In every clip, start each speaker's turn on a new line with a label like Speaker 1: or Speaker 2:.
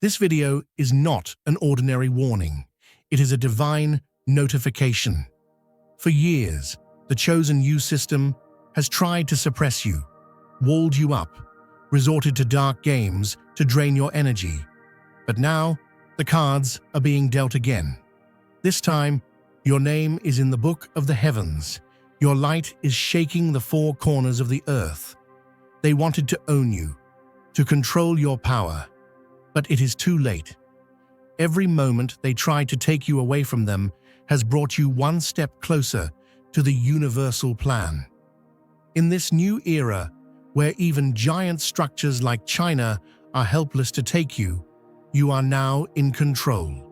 Speaker 1: This video is not an ordinary warning. It is a divine notification. For years, the chosen you system has tried to suppress you, walled you up, resorted to dark games to drain your energy. But now, the cards are being dealt again. This time, your name is in the book of the heavens. Your light is shaking the four corners of the earth. They wanted to own you, to control your power, but it is too late. Every moment they tried to take you away from them has brought you one step closer to the universal plan. In this new era, where even giant structures like China are helpless to take you, you are now in control.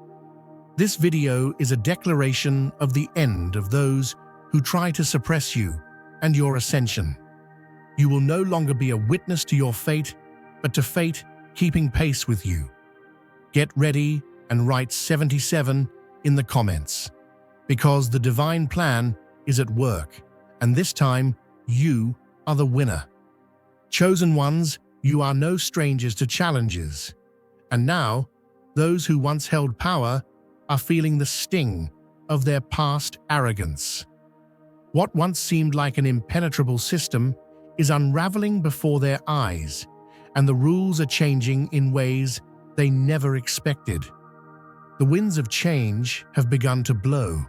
Speaker 1: This video is a declaration of the end of those who try to suppress you and your ascension. You will no longer be a witness to your fate, but to fate keeping pace with you. Get ready and write 77 in the comments, because the divine plan is at work, and this time you are the winner. Chosen ones, you are no strangers to challenges. And now, those who once held power are feeling the sting of their past arrogance. What once seemed like an impenetrable system is unraveling before their eyes, and the rules are changing in ways they never expected. The winds of change have begun to blow,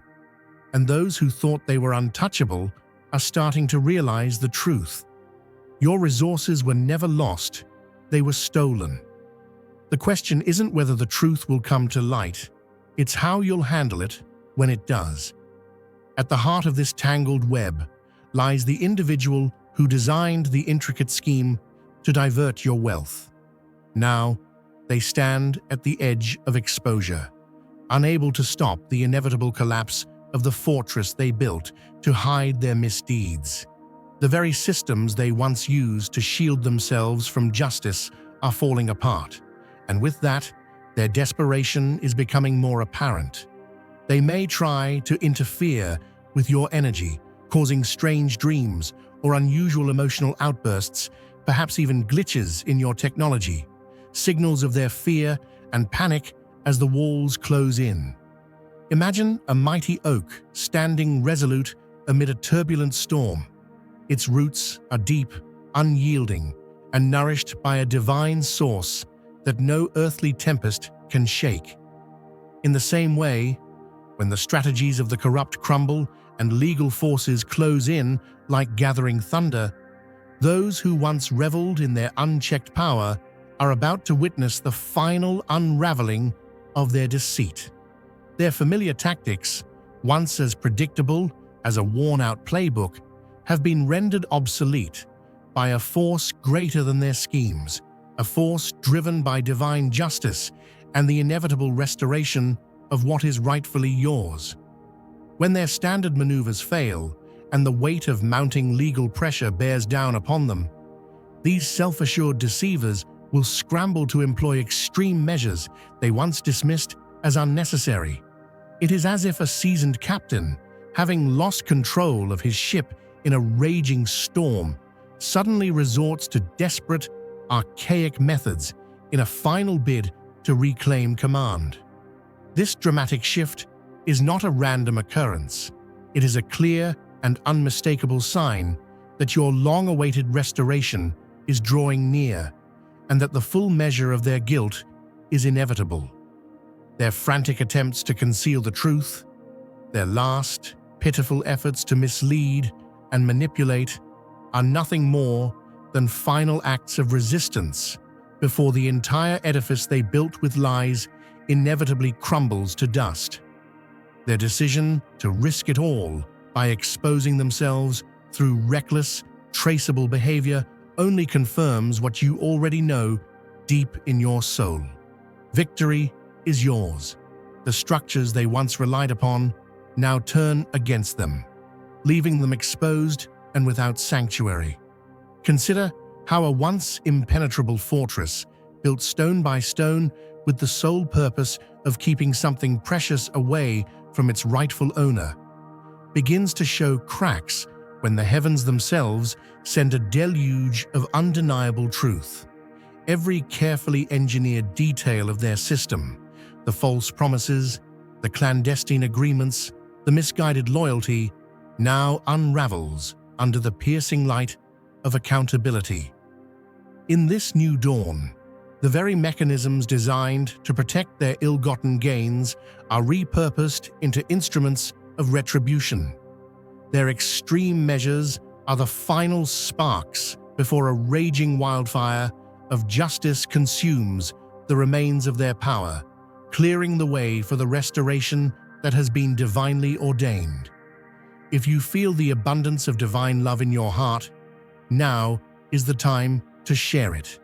Speaker 1: and those who thought they were untouchable are starting to realize the truth. Your resources were never lost, they were stolen. The question isn't whether the truth will come to light, it's how you'll handle it when it does. At the heart of this tangled web lies the individual who designed the intricate scheme to divert your wealth. Now, they stand at the edge of exposure, unable to stop the inevitable collapse of the fortress they built to hide their misdeeds. The very systems they once used to shield themselves from justice are falling apart, and with that, their desperation is becoming more apparent. They may try to interfere with your energy, causing strange dreams or unusual emotional outbursts, perhaps even glitches in your technology, signals of their fear and panic as the walls close in. Imagine a mighty oak standing resolute amid a turbulent storm. Its roots are deep, unyielding, and nourished by a divine source that no earthly tempest can shake. In the same way, when the strategies of the corrupt crumble and legal forces close in like gathering thunder, those who once reveled in their unchecked power are about to witness the final unraveling of their deceit. Their familiar tactics, once as predictable as a worn-out playbook, have been rendered obsolete by a force greater than their schemes, a force driven by divine justice and the inevitable restoration of what is rightfully yours. When their standard maneuvers fail and the weight of mounting legal pressure bears down upon them, these self-assured deceivers will scramble to employ extreme measures they once dismissed as unnecessary. It is as if a seasoned captain, having lost control of his ship in a raging storm, suddenly resorts to desperate, archaic methods in a final bid to reclaim command. This dramatic shift is not a random occurrence. It is a clear and unmistakable sign that your long-awaited restoration is drawing near, and that the full measure of their guilt is inevitable. Their frantic attempts to conceal the truth, their last, pitiful efforts to mislead and manipulate are nothing more than final acts of resistance before the entire edifice they built with lies inevitably crumbles to dust. Their decision to risk it all by exposing themselves through reckless, traceable behavior only confirms what you already know deep in your soul. Victory is yours. The structures they once relied upon now turn against them, leaving them exposed and without sanctuary. Consider how a once impenetrable fortress, built stone by stone with the sole purpose of keeping something precious away from its rightful owner, begins to show cracks when the heavens themselves send a deluge of undeniable truth. Every carefully engineered detail of their system, the false promises, the clandestine agreements, the misguided loyalty, now unravels under the piercing light of accountability. In this new dawn, the very mechanisms designed to protect their ill-gotten gains are repurposed into instruments of retribution. Their extreme measures are the final sparks before a raging wildfire of justice consumes the remains of their power, clearing the way for the restoration that has been divinely ordained. If you feel the abundance of divine love in your heart, now is the time to share it.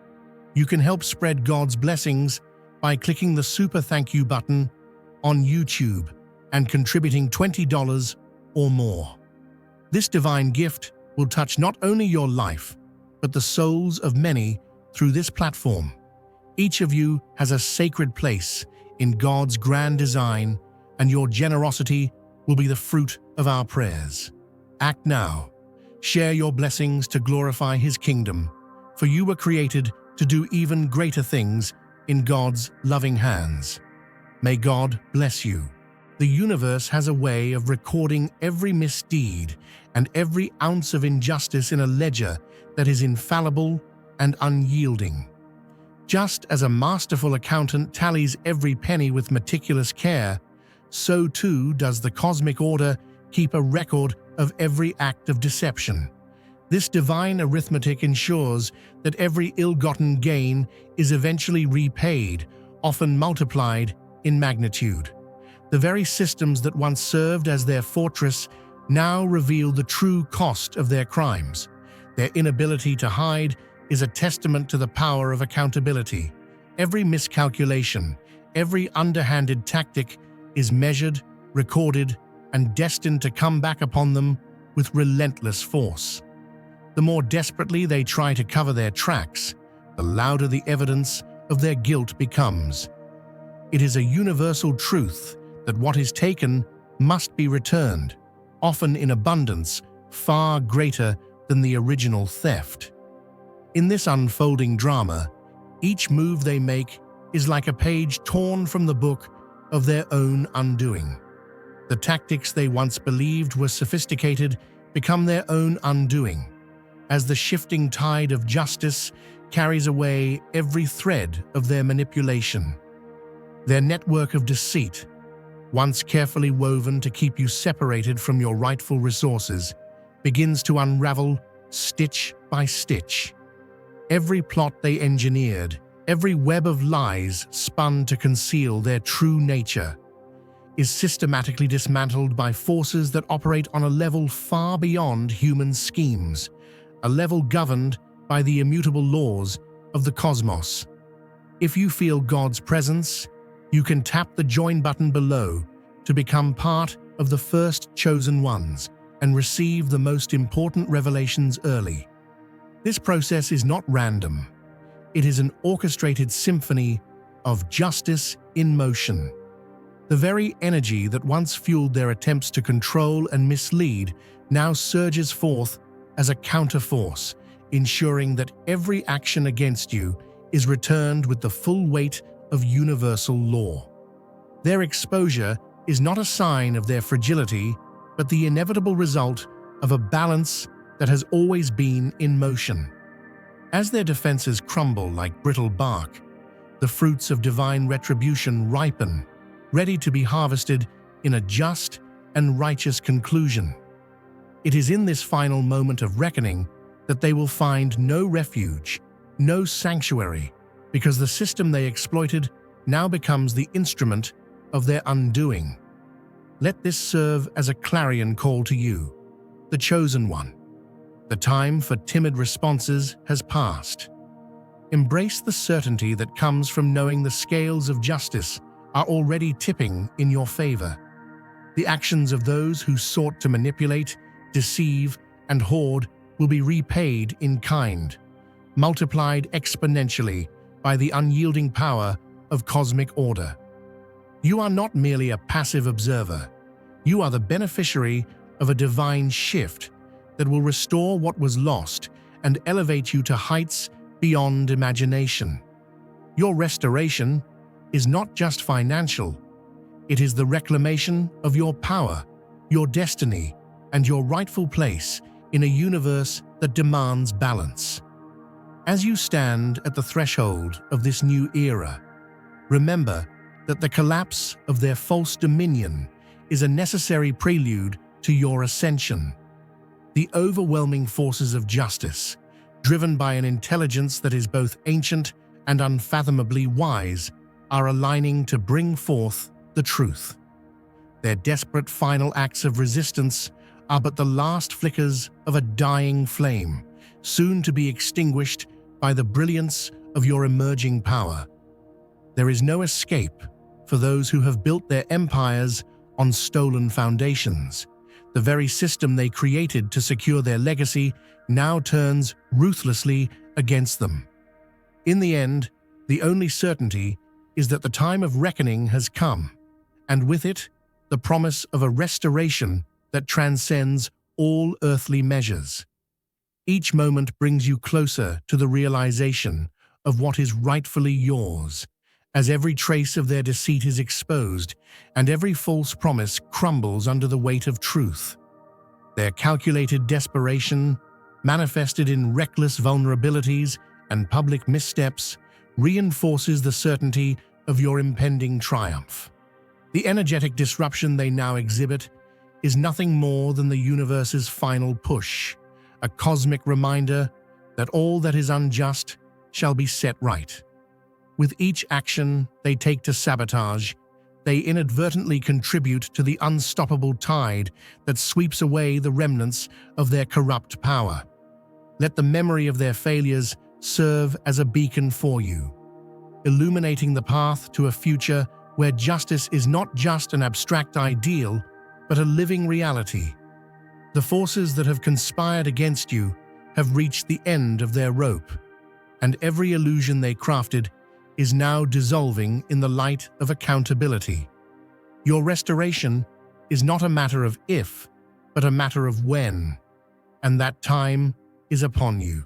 Speaker 1: You can help spread God's blessings by clicking the Super Thank You button on YouTube and contributing $20 or more. This divine gift will touch not only your life, but the souls of many through this platform. Each of you has a sacred place in God's grand design, and your generosity will be the fruit of our prayers. Act now. Share your blessings to glorify His kingdom, for you were created to do even greater things in God's loving hands. May God bless you. The universe has a way of recording every misdeed and every ounce of injustice in a ledger that is infallible and unyielding. Just as a masterful accountant tallies every penny with meticulous care, so too does the cosmic order keep a record of every act of deception. This divine arithmetic ensures that every ill-gotten gain is eventually repaid, often multiplied in magnitude. The very systems that once served as their fortress now reveal the true cost of their crimes. Their inability to hide is a testament to the power of accountability. Every miscalculation, every underhanded tactic is measured, recorded, and destined to come back upon them with relentless force. The more desperately they try to cover their tracks, the louder the evidence of their guilt becomes. It is a universal truth that what is taken must be returned, often in abundance far greater than the original theft. In this unfolding drama, each move they make is like a page torn from the book of their own undoing. The tactics they once believed were sophisticated become their own undoing, as the shifting tide of justice carries away every thread of their manipulation. Their network of deceit, once carefully woven to keep you separated from your rightful resources, begins to unravel stitch by stitch. Every plot they engineered, every web of lies spun to conceal their true nature, is systematically dismantled by forces that operate on a level far beyond human schemes, a level governed by the immutable laws of the cosmos. If you feel God's presence, you can tap the join button below to become part of the first chosen ones and receive the most important revelations early. This process is not random. It is an orchestrated symphony of justice in motion. The very energy that once fueled their attempts to control and mislead now surges forth as a counterforce, ensuring that every action against you is returned with the full weight of universal law. Their exposure is not a sign of their fragility, but the inevitable result of a balance that has always been in motion. As their defenses crumble like brittle bark, the fruits of divine retribution ripen, ready to be harvested in a just and righteous conclusion. It is in this final moment of reckoning that they will find no refuge, no sanctuary, because the system they exploited now becomes the instrument of their undoing. Let this serve as a clarion call to you, the chosen one. The time for timid responses has passed. Embrace the certainty that comes from knowing the scales of justice are already tipping in your favor. The actions of those who sought to manipulate, deceive, and hoard will be repaid in kind, multiplied exponentially by the unyielding power of cosmic order. You are not merely a passive observer. You are the beneficiary of a divine shift that will restore what was lost and elevate you to heights beyond imagination. Your restoration is not just financial, it is the reclamation of your power, your destiny, and your rightful place in a universe that demands balance. As you stand at the threshold of this new era, remember that the collapse of their false dominion is a necessary prelude to your ascension. The overwhelming forces of justice, driven by an intelligence that is both ancient and unfathomably wise, are aligning to bring forth the truth. Their desperate final acts of resistance are but the last flickers of a dying flame, soon to be extinguished by the brilliance of your emerging power. There is no escape for those who have built their empires on stolen foundations. The very system they created to secure their legacy now turns ruthlessly against them. In the end, the only certainty is that the time of reckoning has come, and with it, the promise of a restoration that transcends all earthly measures. Each moment brings you closer to the realization of what is rightfully yours, as every trace of their deceit is exposed and every false promise crumbles under the weight of truth. Their calculated desperation, manifested in reckless vulnerabilities and public missteps, reinforces the certainty of your impending triumph. The energetic disruption they now exhibit is nothing more than the universe's final push, a cosmic reminder that all that is unjust shall be set right. With each action they take to sabotage, they inadvertently contribute to the unstoppable tide that sweeps away the remnants of their corrupt power. Let the memory of their failures serve as a beacon for you, illuminating the path to a future where justice is not just an abstract ideal, but a living reality. The forces that have conspired against you have reached the end of their rope, and every illusion they crafted is now dissolving in the light of accountability. Your restoration is not a matter of if, but a matter of when, and that time is upon you.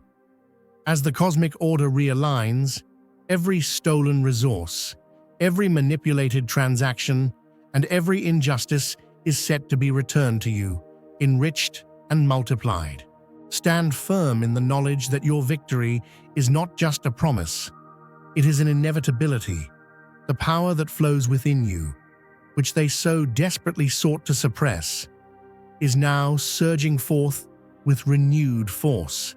Speaker 1: As the cosmic order realigns, every stolen resource, every manipulated transaction, and every injustice is set to be returned to you, enriched and multiplied. Stand firm in the knowledge that your victory is not just a promise, it is an inevitability. The power that flows within you, which they so desperately sought to suppress, is now surging forth with renewed force.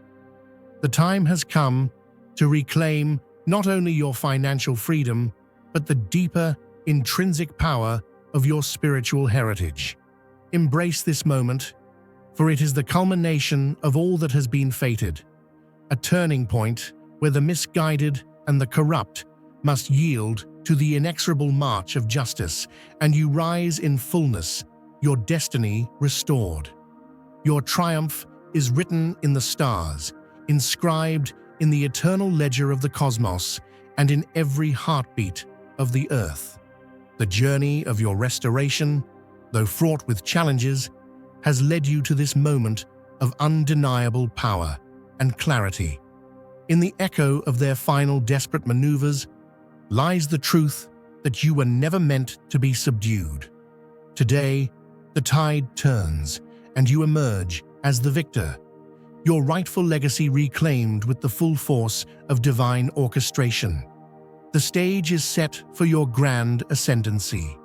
Speaker 1: The time has come to reclaim not only your financial freedom, but the deeper, intrinsic power of your spiritual heritage. Embrace this moment, for it is the culmination of all that has been fated, a turning point where the misguided and the corrupt must yield to the inexorable march of justice, and you rise in fullness, your destiny restored. Your triumph is written in the stars, inscribed in the eternal ledger of the cosmos, and in every heartbeat of the earth. The journey of your restoration, though fraught with challenges, has led you to this moment of undeniable power and clarity. In the echo of their final desperate maneuvers lies the truth that you were never meant to be subdued. Today, the tide turns, and you emerge as the victor, your rightful legacy reclaimed with the full force of divine orchestration. The stage is set for your grand ascendancy,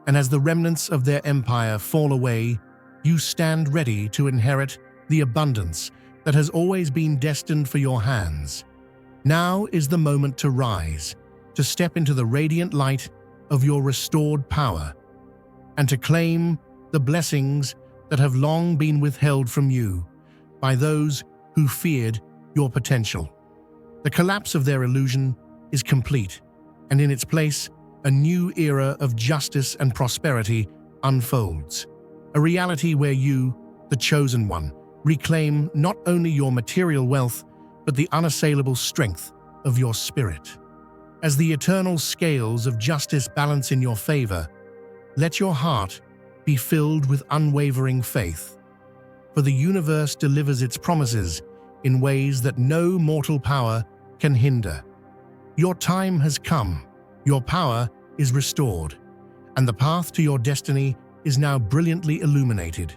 Speaker 1: and as the remnants of their empire fall away, you stand ready to inherit the abundance that has always been destined for your hands. Now is the moment to rise, to step into the radiant light of your restored power, and to claim the blessings that have long been withheld from you by those who feared your potential. The collapse of their illusion is complete, and in its place, a new era of justice and prosperity unfolds. A reality where you, the chosen one, reclaim not only your material wealth, but the unassailable strength of your spirit. As the eternal scales of justice balance in your favor, let your heart be filled with unwavering faith. For the universe delivers its promises in ways that no mortal power can hinder. Your time has come, your power is restored, and the path to your destiny is now brilliantly illuminated.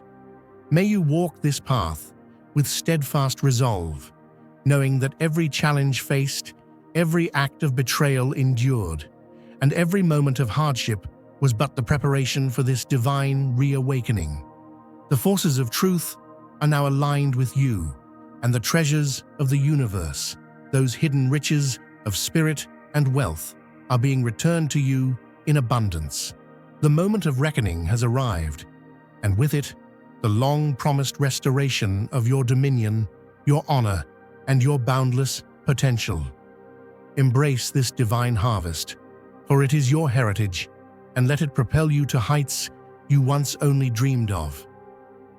Speaker 1: May you walk this path with steadfast resolve, knowing that every challenge faced, every act of betrayal endured, and every moment of hardship was but the preparation for this divine reawakening. The forces of truth are now aligned with you, and the treasures of the universe, those hidden riches of spirit and wealth, are being returned to you in abundance. The moment of reckoning has arrived, and with it, the long-promised restoration of your dominion, your honor, and your boundless potential. Embrace this divine harvest, for it is your heritage, and let it propel you to heights you once only dreamed of.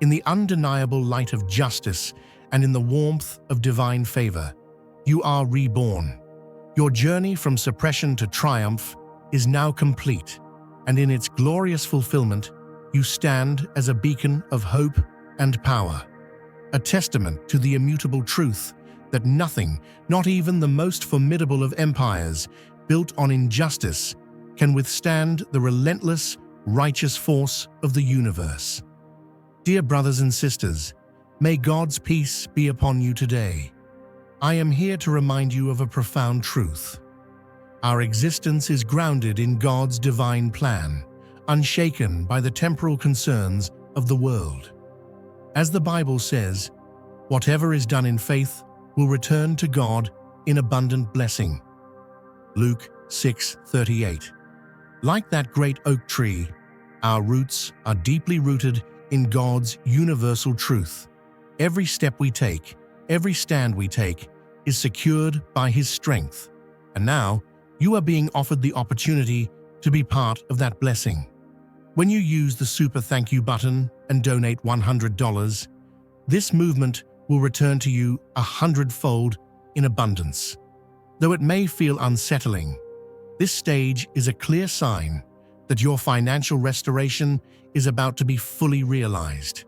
Speaker 1: In the undeniable light of justice and in the warmth of divine favor, you are reborn. Your journey from suppression to triumph is now complete, and in its glorious fulfillment, you stand as a beacon of hope and power, a testament to the immutable truth that nothing, not even the most formidable of empires built on injustice, can withstand the relentless, righteous force of the universe. Dear brothers and sisters, may God's peace be upon you today. I am here to remind you of a profound truth. Our existence is grounded in God's divine plan, unshaken by the temporal concerns of the world. As the Bible says, whatever is done in faith will return to God in abundant blessing. Luke 6:38. Like that great oak tree, our roots are deeply rooted in God's universal truth. Every step we take, every stand we take, is secured by His strength. And now, you are being offered the opportunity to be part of that blessing. When you use the Super Thank You button and donate $100, this movement will return to you 100-fold in abundance. Though it may feel unsettling, this stage is a clear sign that your financial restoration is about to be fully realized.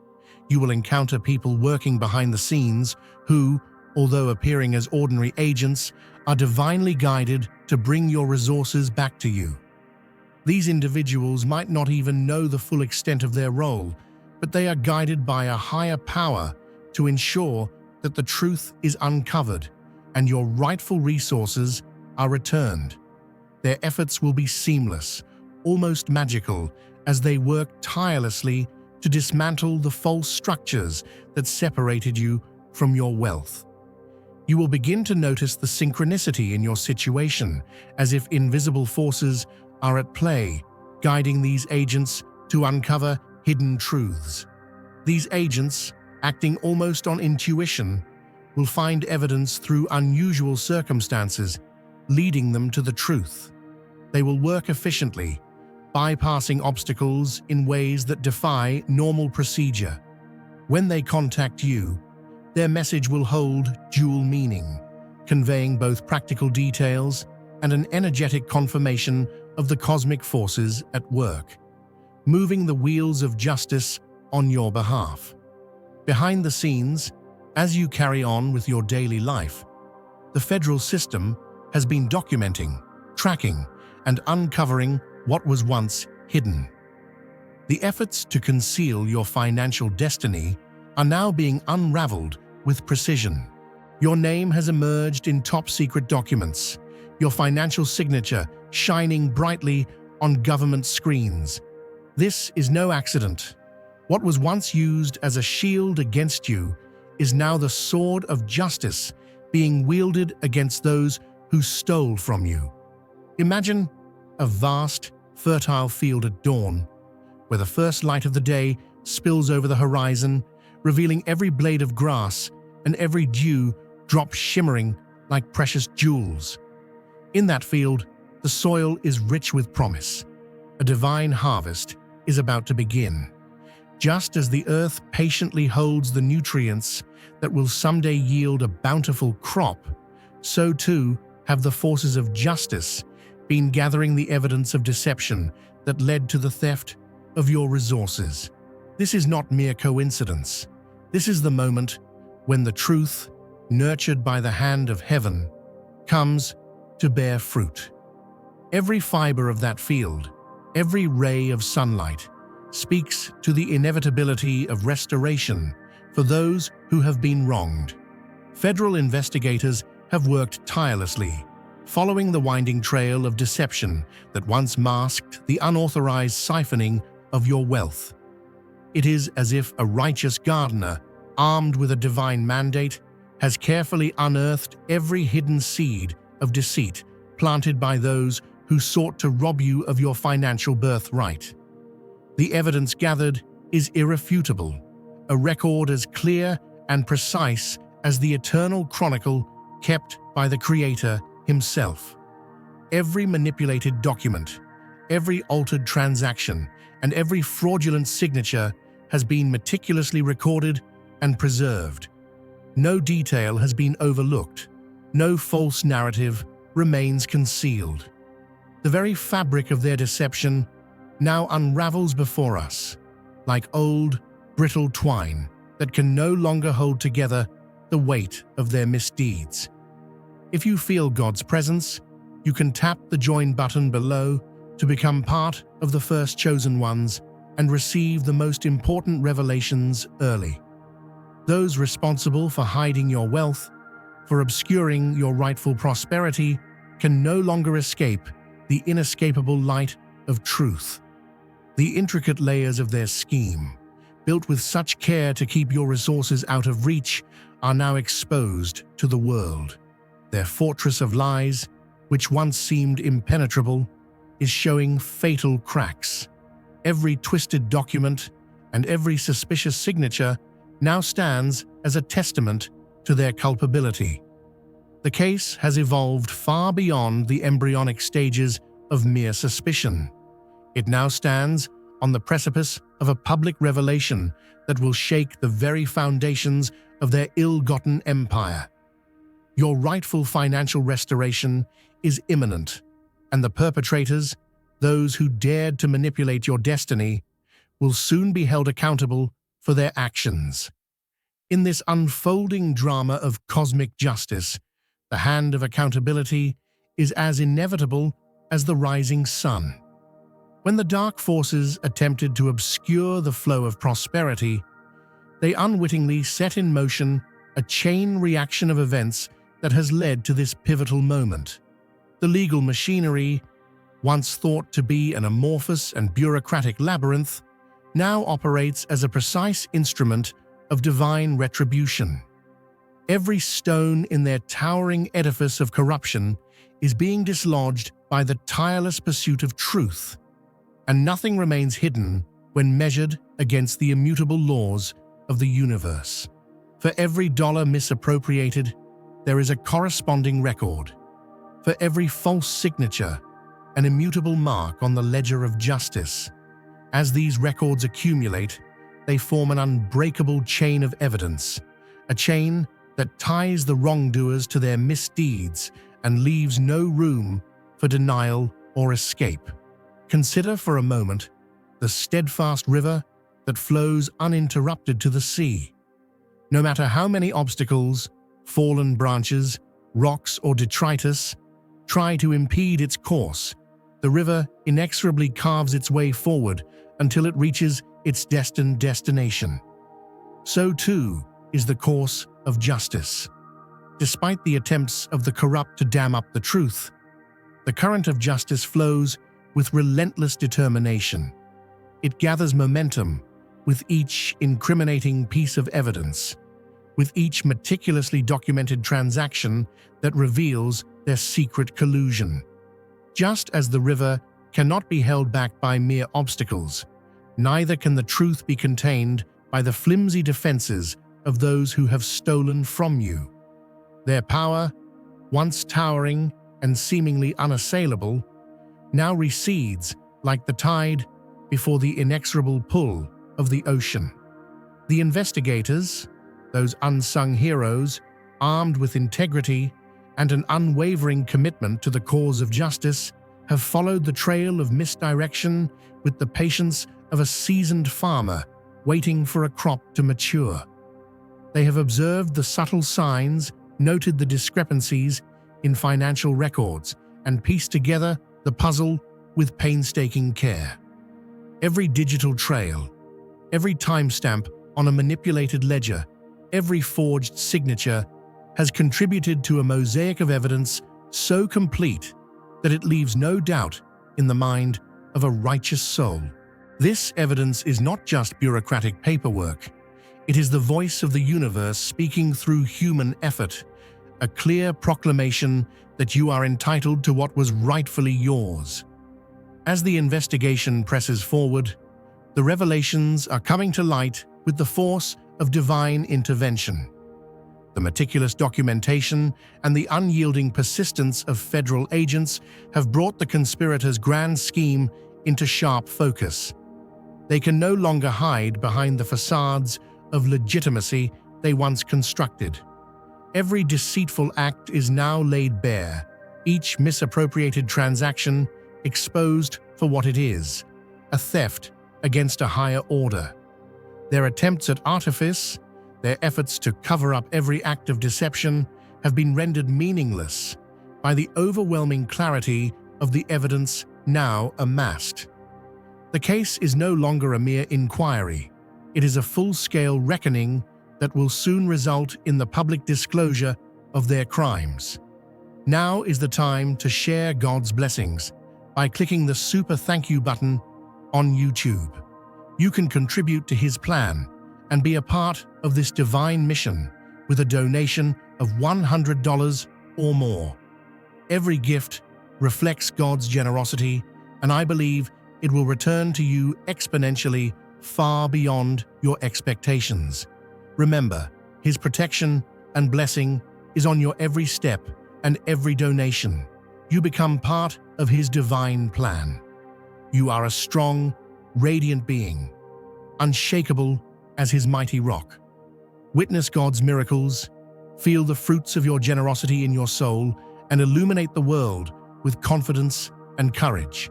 Speaker 1: You will encounter people working behind the scenes who, although appearing as ordinary agents, are divinely guided to bring your resources back to you. These individuals might not even know the full extent of their role, but they are guided by a higher power to ensure that the truth is uncovered and your rightful resources are returned. Their efforts will be seamless, almost magical, as they work tirelessly to dismantle the false structures that separated you from your wealth. You will begin to notice the synchronicity in your situation, as if invisible forces are at play, guiding these agents to uncover hidden truths. These agents, acting almost on intuition, will find evidence through unusual circumstances, leading them to the truth. They will work efficiently, bypassing obstacles in ways that defy normal procedure. When they contact you, their message will hold dual meaning, conveying both practical details and an energetic confirmation of the cosmic forces at work, moving the wheels of justice on your behalf. Behind the scenes, as you carry on with your daily life, the federal system has been documenting, tracking, and uncovering what was once hidden. The efforts to conceal your financial destiny are now being unraveled with precision. Your name has emerged in top-secret documents, your financial signature shining brightly on government screens. This is no accident. What was once used as a shield against you is now the sword of justice being wielded against those who stole from you. Imagine a vast, fertile field at dawn, where the first light of the day spills over the horizon, revealing every blade of grass and every dew drop shimmering like precious jewels. In that field, the soil is rich with promise. A divine harvest is about to begin. Just as the earth patiently holds the nutrients that will someday yield a bountiful crop, so too have the forces of justice been gathering the evidence of deception that led to the theft of your resources. This is not mere coincidence. This is the moment when the truth, nurtured by the hand of heaven, comes to bear fruit. Every fiber of that field, every ray of sunlight, speaks to the inevitability of restoration for those who have been wronged. Federal investigators have worked tirelessly, following the winding trail of deception that once masked the unauthorized siphoning of your wealth. It is as if a righteous gardener, armed with a divine mandate, has carefully unearthed every hidden seed of deceit planted by those who sought to rob you of your financial birthright. The evidence gathered is irrefutable, a record as clear and precise as the eternal chronicle kept by the Creator himself. Every manipulated document, every altered transaction, and every fraudulent signature has been meticulously recorded and preserved. No detail has been overlooked. No false narrative remains concealed. The very fabric of their deception now unravels before us, like old, brittle twine that can no longer hold together the weight of their misdeeds. If you feel God's presence, you can tap the join button below to become part of the first chosen ones and receive the most important revelations early. Those responsible for hiding your wealth, for obscuring your rightful prosperity, can no longer escape the inescapable light of truth. The intricate layers of their scheme, built with such care to keep your resources out of reach, are now exposed to the world. Their fortress of lies, which once seemed impenetrable, is showing fatal cracks. Every twisted document and every suspicious signature now stands as a testament to their culpability. The case has evolved far beyond the embryonic stages of mere suspicion. It now stands on the precipice of a public revelation that will shake the very foundations of their ill-gotten empire. Your rightful financial restoration is imminent, and the perpetrators, those who dared to manipulate your destiny, will soon be held accountable for their actions. In this unfolding drama of cosmic justice, the hand of accountability is as inevitable as the rising sun. When the dark forces attempted to obscure the flow of prosperity, they unwittingly set in motion a chain reaction of events that has led to this pivotal moment. The legal machinery, once thought to be an amorphous and bureaucratic labyrinth, now operates as a precise instrument of divine retribution. Every stone in their towering edifice of corruption is being dislodged by the tireless pursuit of truth, and nothing remains hidden when measured against the immutable laws of the universe. For every dollar misappropriated, there is a corresponding record. For every false signature, an immutable mark on the ledger of justice. As these records accumulate, they form an unbreakable chain of evidence, a chain that ties the wrongdoers to their misdeeds and leaves no room for denial or escape. Consider for a moment the steadfast river that flows uninterrupted to the sea. No matter how many obstacles, fallen branches, rocks, or detritus try to impede its course, the river inexorably carves its way forward until it reaches its destined destination. So too is the course of justice. Despite the attempts of the corrupt to dam up the truth, the current of justice flows with relentless determination. It gathers momentum with each incriminating piece of evidence, with each meticulously documented transaction that reveals their secret collusion. Just as the river cannot be held back by mere obstacles, neither can the truth be contained by the flimsy defenses of those who have stolen from you. Their power, once towering and seemingly unassailable, now recedes like the tide before the inexorable pull of the ocean. The investigators, those unsung heroes, armed with integrity and an unwavering commitment to the cause of justice, have followed the trail of misdirection with the patience of a seasoned farmer waiting for a crop to mature. They have observed the subtle signs, noted the discrepancies, in financial records and piece together the puzzle with painstaking care. Every digital trail, every timestamp on a manipulated ledger, every forged signature has contributed to a mosaic of evidence so complete that it leaves no doubt in the mind of a righteous soul. This evidence is not just bureaucratic paperwork. It is the voice of the universe speaking through human effort, a clear proclamation that you are entitled to what was rightfully yours. As the investigation presses forward, the revelations are coming to light with the force of divine intervention. The meticulous documentation and the unyielding persistence of federal agents have brought the conspirators' grand scheme into sharp focus. They can no longer hide behind the facades of legitimacy they once constructed. Every deceitful act is now laid bare, each misappropriated transaction exposed for what it is, a theft against a higher order. Their attempts at artifice, their efforts to cover up every act of deception, have been rendered meaningless by the overwhelming clarity of the evidence now amassed. The case is no longer a mere inquiry. It is a full-scale reckoning that will soon result in the public disclosure of their crimes. Now is the time to share God's blessings by clicking the super thank you button on YouTube. You can contribute to His plan and be a part of this divine mission with a donation of $100 or more. Every gift reflects God's generosity, and I believe it will return to you exponentially far beyond your expectations. Remember, His protection and blessing is on your every step and every donation. You become part of His divine plan. You are a strong, radiant being, unshakable as His mighty rock. Witness God's miracles, feel the fruits of your generosity in your soul, and illuminate the world with confidence and courage.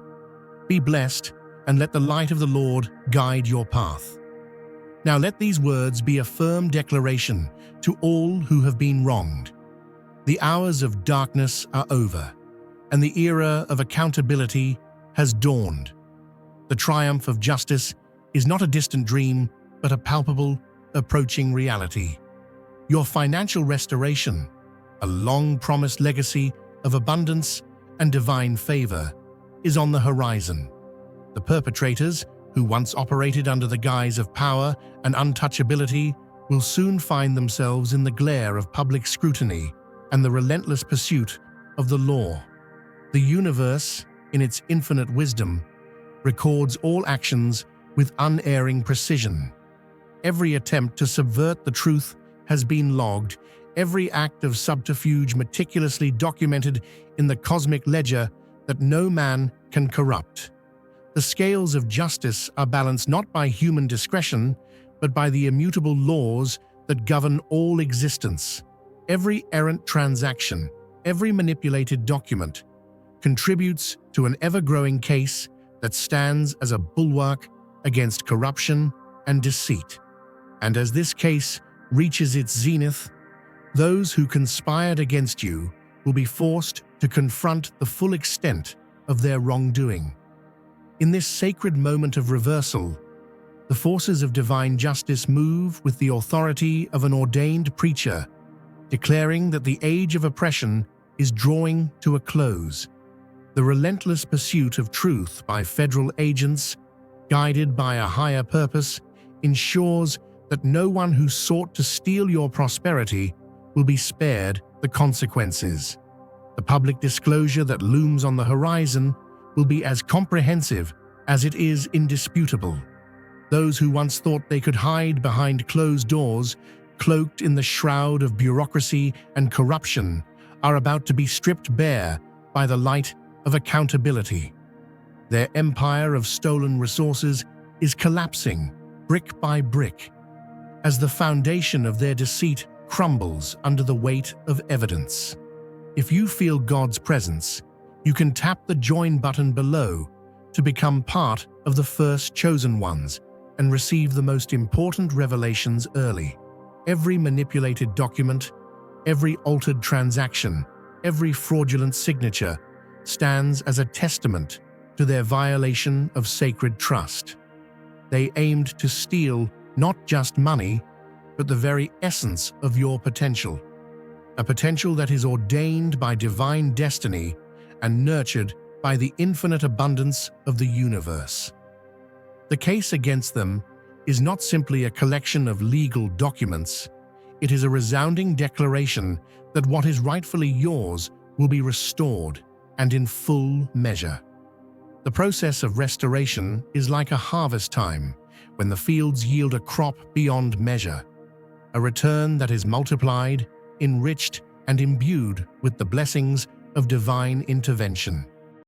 Speaker 1: Be blessed, and let the light of the Lord guide your path. Now let these words be a firm declaration to all who have been wronged. The hours of darkness are over, and the era of accountability has dawned. The triumph of justice is not a distant dream, but a palpable, approaching reality. Your financial restoration, a long-promised legacy of abundance and divine favor, is on the horizon. The perpetrators, who once operated under the guise of power and untouchability, will soon find themselves in the glare of public scrutiny and the relentless pursuit of the law. The universe, in its infinite wisdom, records all actions with unerring precision. Every attempt to subvert the truth has been logged, every act of subterfuge meticulously documented in the cosmic ledger that no man can corrupt. The scales of justice are balanced not by human discretion, but by the immutable laws that govern all existence. Every errant transaction, every manipulated document, contributes to an ever-growing case that stands as a bulwark against corruption and deceit. And as this case reaches its zenith, those who conspired against you will be forced to confront the full extent of their wrongdoing. In this sacred moment of reversal, the forces of divine justice move with the authority of an ordained preacher, declaring that the age of oppression is drawing to a close. The relentless pursuit of truth by federal agents, guided by a higher purpose, ensures that no one who sought to steal your prosperity will be spared the consequences. The public disclosure that looms on the horizon will be as comprehensive as it is indisputable. Those who once thought they could hide behind closed doors, cloaked in the shroud of bureaucracy and corruption, are about to be stripped bare by the light of accountability. Their empire of stolen resources is collapsing brick by brick as the foundation of their deceit crumbles under the weight of evidence. If you feel God's presence, you can tap the join button below to become part of the first chosen ones and receive the most important revelations early. Every manipulated document, every altered transaction, every fraudulent signature stands as a testament to their violation of sacred trust. They aimed to steal not just money, but the very essence of your potential, a potential that is ordained by divine destiny and nurtured by the infinite abundance of the universe. The case against them is not simply a collection of legal documents. It is a resounding declaration that what is rightfully yours will be restored and in full measure. The process of restoration is like a harvest time when the fields yield a crop beyond measure, a return that is multiplied, enriched, and imbued with the blessings of divine intervention.